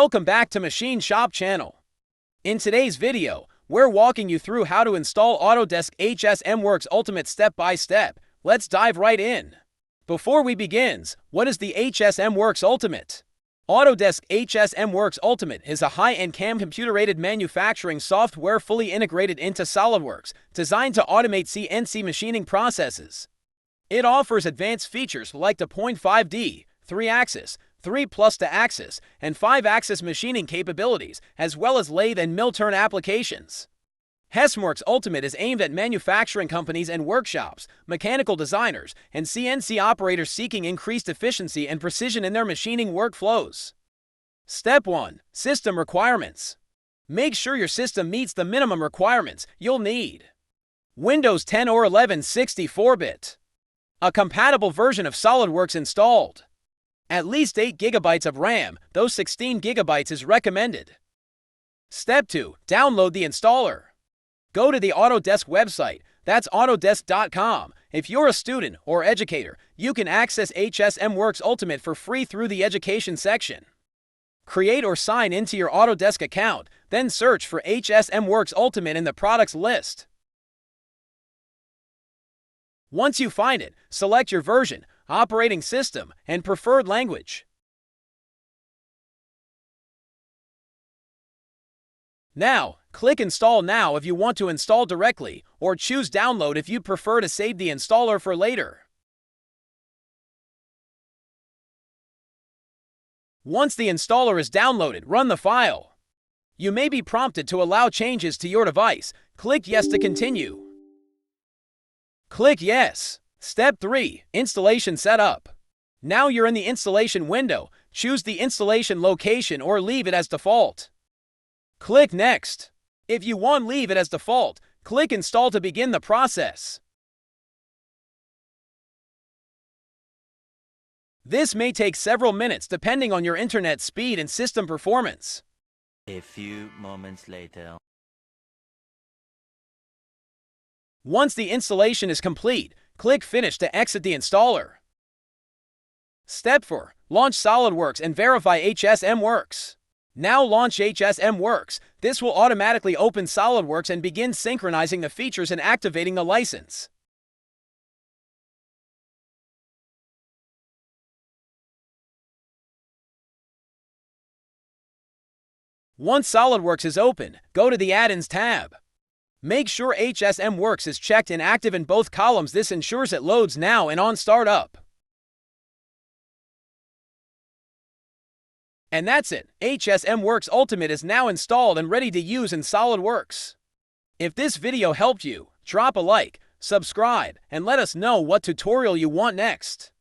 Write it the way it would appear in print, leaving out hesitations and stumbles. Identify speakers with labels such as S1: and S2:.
S1: Welcome back to Machine Shop channel. In today's video, we're walking you through how to install Autodesk HSMWorks Ultimate step by step. Let's dive right in. Before we begin, what is the HSMWorks Ultimate? Autodesk HSMWorks Ultimate is a high-end CAM computer-aided manufacturing software fully integrated into SolidWorks, designed to automate CNC machining processes. It offers advanced features like the 0.5D, 3-axis, 3+2-axis, and 5-axis machining capabilities, as well as lathe and mill turn applications. HSMWorks Ultimate is aimed at manufacturing companies and workshops, mechanical designers, and CNC operators seeking increased efficiency and precision in their machining workflows. Step 1. System requirements. Make sure your system meets the minimum requirements you'll need. Windows 10 or 11 64-bit. A compatible version of SolidWorks installed. At least 8 GB of RAM, though 16 GB is recommended. Step 2. Download the installer. Go to the Autodesk website, that's autodesk.com. If you're a student or educator, you can access HSMWorks Ultimate for free through the education section. Create or sign into your Autodesk account, then search for HSMWorks Ultimate in the products list. Once you find it, select your version, operating system, and preferred language. Now, click Install Now if you want to install directly, or choose Download if you prefer to save the installer for later. Once the installer is downloaded, run the file. You may be prompted to allow changes to your device. Click Yes to continue. Click Yes. Step 3. Installation Setup. Now you're in the installation window. Choose the installation location or leave it as default. Click Next. If you want to leave it as default, click Install to begin the process. This may take several minutes depending on your internet speed and system performance.
S2: A few moments later.
S1: Once the installation is complete, click Finish to exit the installer. Step 4. Launch SolidWorks and verify HSMWorks. Now launch HSMWorks. This will automatically open SolidWorks and begin synchronizing the features and activating the license. Once SolidWorks is open, go to the Add-ins tab. Make sure HSMWorks is checked and active in both columns. This ensures it loads now and on startup. And that's it. HSMWorks Ultimate is now installed and ready to use in SolidWorks. If this video helped you, drop a like, subscribe, and let us know what tutorial you want next.